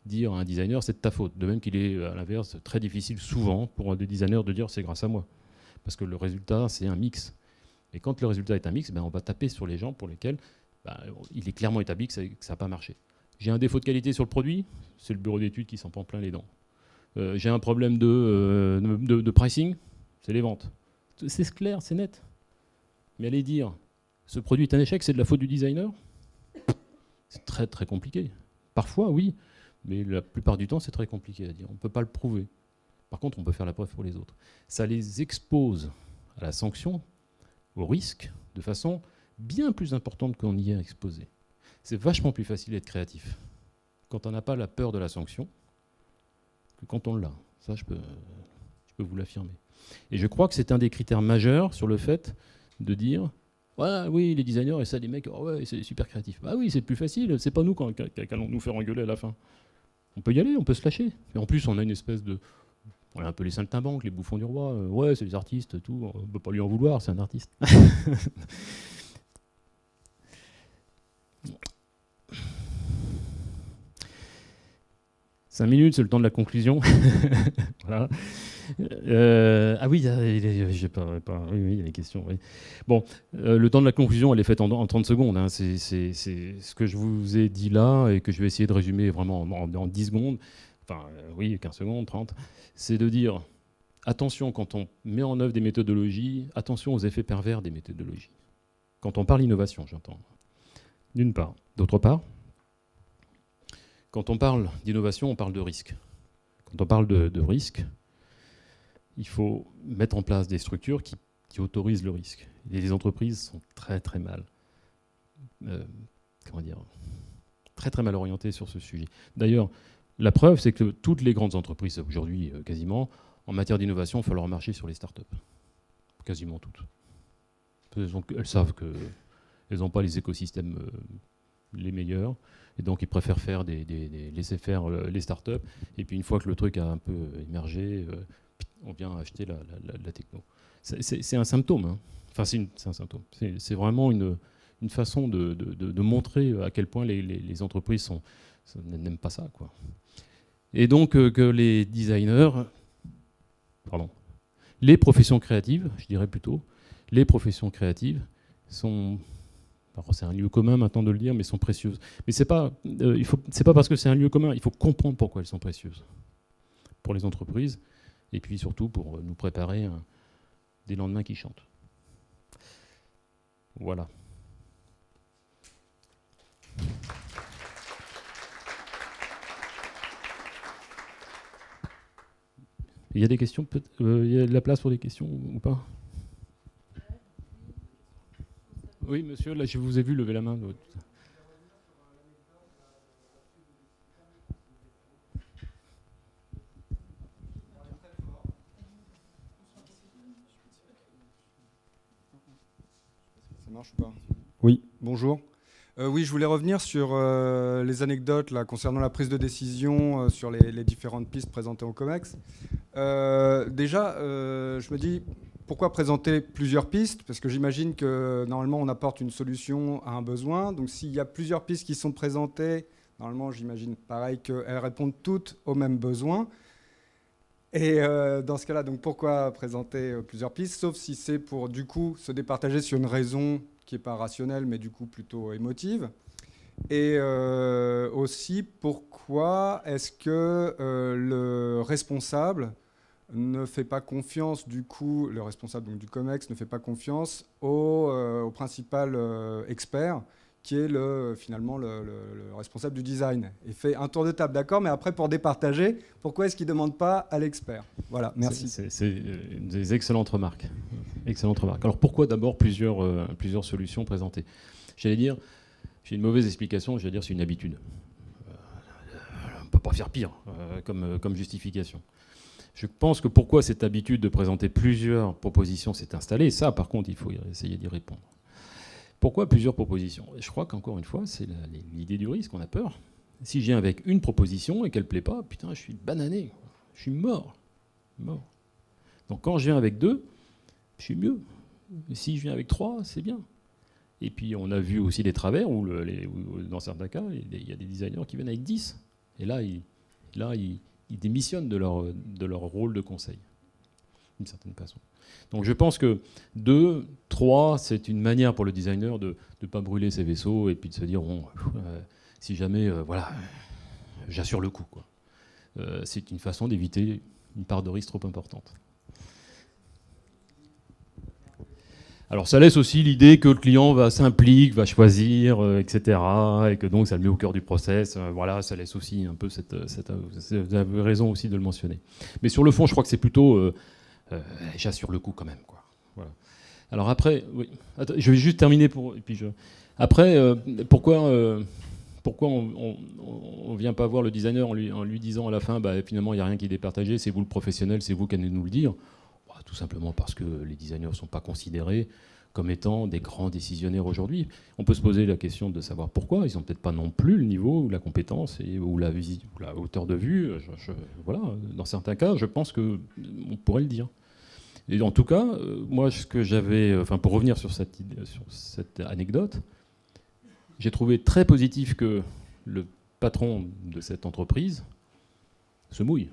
dire à un designer c'est de ta faute. De même qu'il est, à l'inverse, très difficile souvent pour des designers de dire c'est grâce à moi. Parce que le résultat, c'est un mix. Et quand le résultat est un mix, on va taper sur les gens pour lesquels il est clairement établi que ça n'a pas marché. J'ai un défaut de qualité sur le produit, c'est le bureau d'études qui s'en prend plein les dents. J'ai un problème de pricing, c'est les ventes. C'est clair, c'est net. Mais aller dire ce produit est un échec, c'est de la faute du designer, c'est très très compliqué. Parfois, oui, mais la plupart du temps, c'est très compliqué à dire. On ne peut pas le prouver. Par contre, on peut faire la preuve pour les autres. Ça les expose à la sanction, au risque, de façon bien plus importante qu'on y est exposé. C'est vachement plus facile d'être créatif quand on n'a pas la peur de la sanction que quand on l'a. Ça, je peux vous l'affirmer. Et je crois que c'est un des critères majeurs sur le fait de dire voilà, oui, les designers et ça, les mecs, oh ouais, c'est super créatif. Bah oui, c'est plus facile, c'est pas nous qui allons nous faire engueuler à la fin. On peut y aller, on peut se lâcher. Et en plus, on a une espèce de... On a un peu les saltimbanques, les bouffons du roi. Ouais, c'est des artistes, tout. On ne peut pas lui en vouloir, c'est un artiste. 5 minutes, c'est le temps de la conclusion. Voilà. Ah oui, il y a des questions. Oui. Bon, le temps de la conclusion, elle est faite en 30 secondes. Hein. C'est ce que je vous ai dit là et que je vais essayer de résumer vraiment en 10 secondes. Enfin, oui, 15 secondes, 30. C'est de dire, attention, quand on met en œuvre des méthodologies, attention aux effets pervers des méthodologies. Quand on parle innovation, j'entends. D'une part. D'autre part, quand on parle d'innovation, on parle de risque. Quand on parle de risque, il faut mettre en place des structures qui autorisent le risque. Et les entreprises sont très très mal, très très mal orientées sur ce sujet. D'ailleurs, la preuve, c'est que toutes les grandes entreprises aujourd'hui, quasiment, en matière d'innovation, il faut leur marcher sur les startups. Quasiment toutes. Elles savent qu'elles n'ont pas les écosystèmes les meilleurs, et donc ils préfèrent laisser faire les startups, et puis une fois que le truc a un peu émergé, on vient acheter la techno. C'est un symptôme. Hein. Enfin, c'est un symptôme. C'est vraiment une façon de montrer à quel point les entreprises n'aiment pas ça, quoi. Et donc que les designers, les professions créatives, je dirais plutôt, les professions créatives sont C'est un lieu commun maintenant de le dire, mais sont précieuses. Mais c'est pas parce que c'est un lieu commun, il faut comprendre pourquoi elles sont précieuses pour les entreprises, et puis surtout pour nous préparer des lendemains qui chantent. Voilà. Il y a des questions, il y a de la place pour des questions ou pas? Oui, monsieur, là je vous ai vu lever la main. Ça marche ou pas? Oui, bonjour. Oui, je voulais revenir sur les anecdotes là, concernant la prise de décision sur les différentes pistes présentées au COMEX. Déjà, je me dis, pourquoi présenter plusieurs pistes? Parce que j'imagine que normalement, on apporte une solution à un besoin. Donc, s'il y a plusieurs pistes qui sont présentées, normalement, j'imagine pareil qu'elles répondent toutes aux mêmes besoins. Et dans ce cas-là, donc pourquoi présenter plusieurs pistes? Sauf si c'est pour, du coup, se départager sur une raison qui n'est pas rationnelle, mais du coup plutôt émotive. Et aussi, pourquoi est-ce que le responsable ne fait pas confiance, du coup, le responsable donc, du COMEX ne fait pas confiance au principal expert, qui est finalement le responsable du design. Et fait un tour de table, d'accord, mais après, pour départager, pourquoi est-ce qu'il ne demande pas à l'expert? Voilà, merci. C'est des excellentes remarques. Excellente remarque. Alors pourquoi d'abord plusieurs solutions présentées? J'allais dire, j'ai une mauvaise explication, j'allais dire c'est une habitude. On ne peut pas faire pire comme justification. Je pense que pourquoi cette habitude de présenter plusieurs propositions s'est installée, ça par contre il faut essayer d'y répondre. Pourquoi plusieurs propositions? Je crois qu'encore une fois, c'est l'idée du risque, on a peur. Si je viens avec une proposition et qu'elle ne plaît pas, putain, je suis banané, je suis mort. Donc quand je viens avec deux, je suis mieux. Si je viens avec 3, c'est bien. Et puis on a vu aussi des travers où, dans certains cas, il y a des designers qui viennent avec 10. Et là, ils démissionnent de leur rôle de conseil, d'une certaine façon. Donc je pense que 2, 3, c'est une manière pour le designer de ne pas brûler ses vaisseaux et puis de se dire, bon, si jamais, voilà, j'assure le coup, quoi. C'est une façon d'éviter une part de risque trop importante. Alors ça laisse aussi l'idée que le client s'implique, va choisir, etc. Et que donc ça le met au cœur du process. Voilà, ça laisse aussi un peu vous avez raison aussi de le mentionner. Mais sur le fond, je crois que c'est plutôt j'assure le coup quand même, quoi. Voilà. Alors après, oui. Attends, je vais juste terminer après, pourquoi on vient pas voir le designer en lui disant à la fin, bah, finalement il n'y a rien qui est départagé, c'est vous le professionnel, c'est vous qui allez nous le dire. Tout simplement parce que les designers ne sont pas considérés comme étant des grands décisionnaires aujourd'hui. On peut se poser la question de savoir pourquoi. Ils n'ont peut-être pas non plus le niveau ou la compétence ou la hauteur de vue. Voilà. Dans certains cas, je pense qu'on pourrait le dire. Et en tout cas, moi, ce que j'avais... Enfin, pour revenir sur cette anecdote, j'ai trouvé très positif que le patron de cette entreprise se mouille.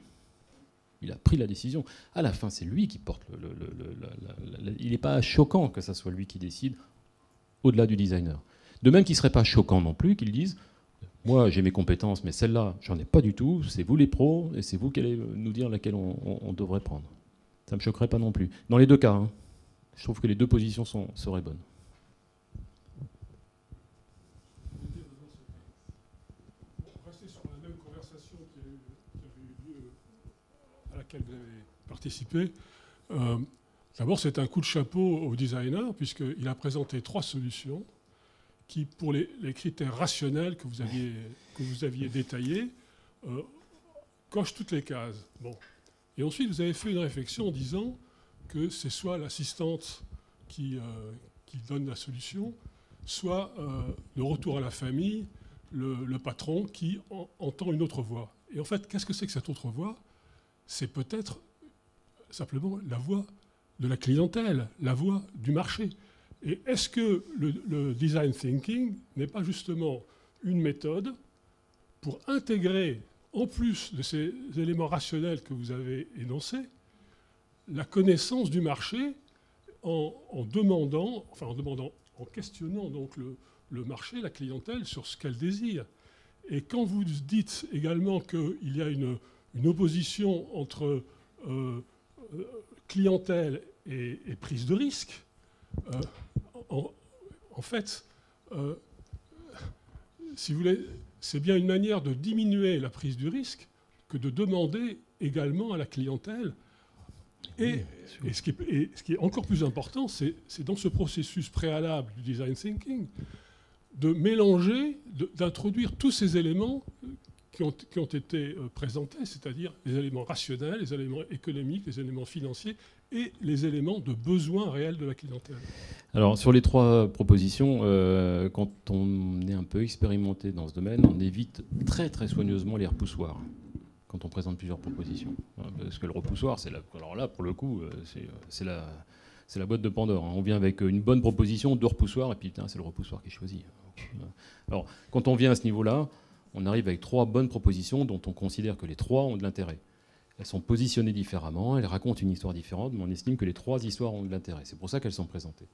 Il a pris la décision. À la fin, c'est lui qui porte il n'est pas choquant que ça soit lui qui décide au-delà du designer. De même qu'il ne serait pas choquant non plus qu'il dise « Moi, j'ai mes compétences, mais celle-là, j'en ai pas du tout. C'est vous les pros, et c'est vous qui allez nous dire laquelle on devrait prendre. » Ça ne me choquerait pas non plus. Dans les deux cas, hein, je trouve que les deux positions seraient bonnes. Vous avez participé. D'abord, c'est un coup de chapeau au designer, puisqu'il a présenté 3 solutions qui, pour les critères rationnels que vous aviez détaillés, cochent toutes les cases. Bon. Et ensuite, vous avez fait une réflexion en disant que c'est soit l'assistante qui donne la solution, soit le retour à la famille, le patron qui entend une autre voix. Et en fait, qu'est-ce que c'est que cette autre voix ? C'est peut-être simplement la voix de la clientèle, la voix du marché. Et est-ce que le design thinking n'est pas justement une méthode pour intégrer, en plus de ces éléments rationnels que vous avez énoncés, la connaissance du marché en en questionnant donc le marché, la clientèle, sur ce qu'elle désire. Et quand vous dites également qu'il y a une opposition entre clientèle et prise de risque, en fait, si vous voulez, c'est bien une manière de diminuer la prise du risque que de demander également à la clientèle. Et ce qui est encore plus important, c'est dans ce processus préalable du design thinking, de mélanger, d'introduire tous ces éléments qui ont été présentés, c'est-à-dire les éléments rationnels, les éléments économiques, les éléments financiers et les éléments de besoin réel de la clientèle. Alors, sur les 3 propositions, quand on est un peu expérimenté dans ce domaine, on évite très très soigneusement les repoussoirs quand on présente plusieurs propositions. Parce que le repoussoir, alors là, pour le coup, c'est la boîte de Pandore. On vient avec une bonne proposition, 2 repoussoirs, et puis putain, c'est le repoussoir qui est choisi. Alors, quand on vient à ce niveau-là, on arrive avec 3 bonnes propositions dont on considère que les 3 ont de l'intérêt. Elles sont positionnées différemment, elles racontent une histoire différente, mais on estime que les 3 histoires ont de l'intérêt. C'est pour ça qu'elles sont présentées.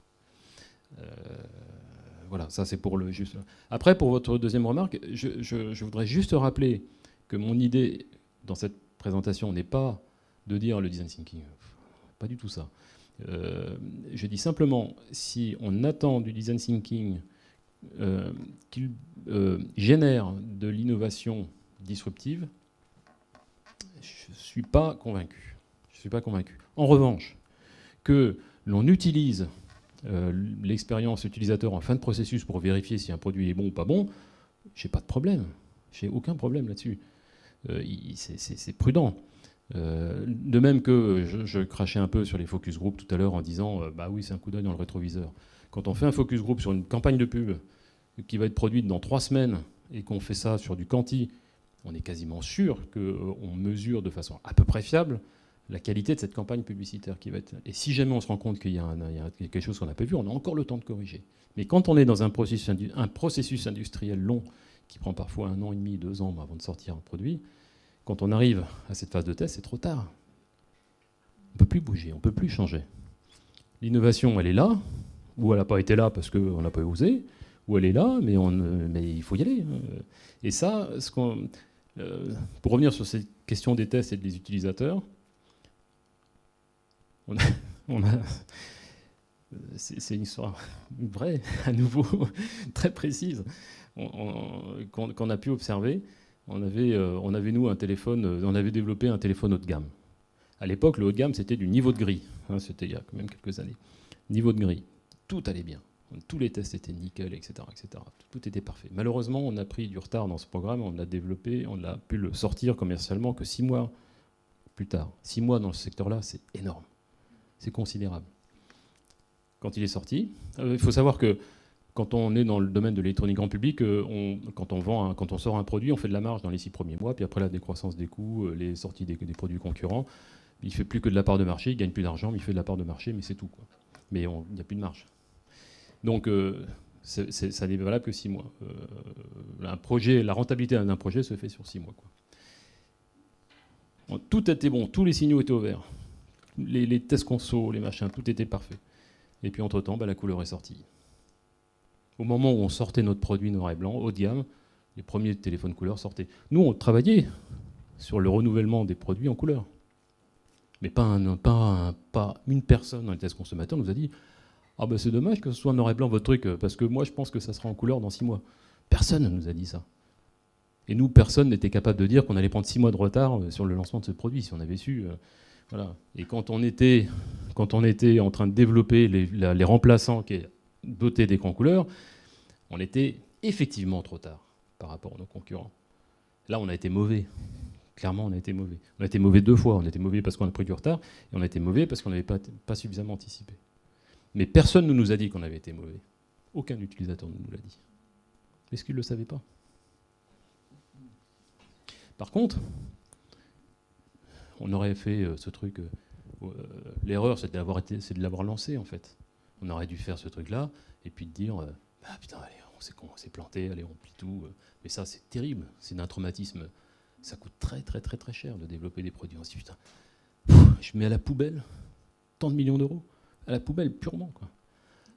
Voilà, ça c'est pour le juste. Après, pour votre deuxième remarque, je voudrais juste rappeler que mon idée dans cette présentation n'est pas de dire le design thinking, pas du tout ça. Je dis simplement, si on attend du design thinking qu'il génère de l'innovation disruptive, je ne suis pas convaincu. En revanche, que l'on utilise l'expérience utilisateur en fin de processus pour vérifier si un produit est bon ou pas bon, j'ai pas de problème. J'ai aucun problème là-dessus. C'est prudent. De même que je crachais un peu sur les focus group tout à l'heure en disant bah oui, c'est un coup d'œil dans le rétroviseur. Quand on fait un focus group sur une campagne de pub qui va être produite dans 3 semaines et qu'on fait ça sur du quanti, on est quasiment sûr qu'on mesure de façon à peu près fiable la qualité de cette campagne publicitaire qui va être. Et si jamais on se rend compte qu'il y a quelque chose qu'on n'a pas vu, on a encore le temps de corriger. Mais quand on est dans un processus industriel long qui prend parfois 1 an et demi, 2 ans avant de sortir un produit, quand on arrive à cette phase de test, c'est trop tard. On ne peut plus bouger, on ne peut plus changer. L'innovation, elle est là, ou elle n'a pas été là parce qu'on n'a pas osé, ou elle est là, mais il faut y aller. Et ça, pour revenir sur cette question des tests et des utilisateurs, c'est une histoire vraie, à nouveau, très précise, qu'on a pu observer. On avait nous un téléphone, on avait développé un téléphone haut de gamme. À l'époque, le haut de gamme, c'était du niveau de gris. C'était il y a quand même quelques années. Niveau de gris. Tout allait bien. Tous les tests étaient nickel, etc., etc. Tout était parfait. Malheureusement, on a pris du retard dans ce programme. On l'a développé, on a pu le sortir commercialement que 6 mois plus tard. 6 mois dans ce secteur-là, c'est énorme. C'est considérable. Quand il est sorti, il faut savoir que quand on est dans le domaine de l'électronique grand public, quand on sort un produit, on fait de la marge dans les 6 premiers mois, puis après la décroissance des coûts, les sorties des produits concurrents, il ne fait plus que de la part de marché, il ne gagne plus d'argent, mais il fait de la part de marché, mais c'est tout, quoi. Mais il n'y a plus de marge. Donc ça n'est valable que 6 mois. La rentabilité d'un projet se fait sur 6 mois, quoi. Tout était bon, tous les signaux étaient au vert. Les tests conso, les machins, tout était parfait. Et puis entre-temps, la couleur est sortie. Au moment où on sortait notre produit noir et blanc, haut de gamme, les premiers téléphones couleur sortaient. Nous, on travaillait sur le renouvellement des produits en couleur. Mais pas une personne dans les tests consommateurs nous a dit « Ah ben c'est dommage que ce soit en noir et blanc votre truc, parce que moi je pense que ça sera en couleur dans 6 mois. » Personne ne nous a dit ça. Et nous, personne n'était capable de dire qu'on allait prendre 6 mois de retard sur le lancement de ce produit, si on avait su. Voilà. Et quand on était en train de développer les remplaçants qui est dotés d'écran couleur, on était effectivement trop tard par rapport à nos concurrents. Là, on a été mauvais. Clairement, on a été mauvais. On a été mauvais 2 fois. On a été mauvais parce qu'on a pris du retard, et on a été mauvais parce qu'on n'avait pas suffisamment anticipé. Mais personne ne nous a dit qu'on avait été mauvais. Aucun utilisateur ne nous l'a dit. Est-ce qu'il ne le savait pas? Par contre, on aurait fait ce truc... l'erreur, c'est de l'avoir lancé, en fait. On aurait dû faire ce truc-là, et puis de dire putain, allez, on s'est planté, allez, on plie tout. Mais ça, c'est terrible. C'est un traumatisme. Ça coûte très, très, très, très cher de développer des produits. On se dit, putain, je mets à la poubelle tant de millions d'euros. À la poubelle, purement, quoi.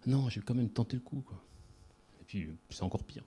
Non, j'ai quand même tenté le coup, quoi. Et puis, c'est encore pire.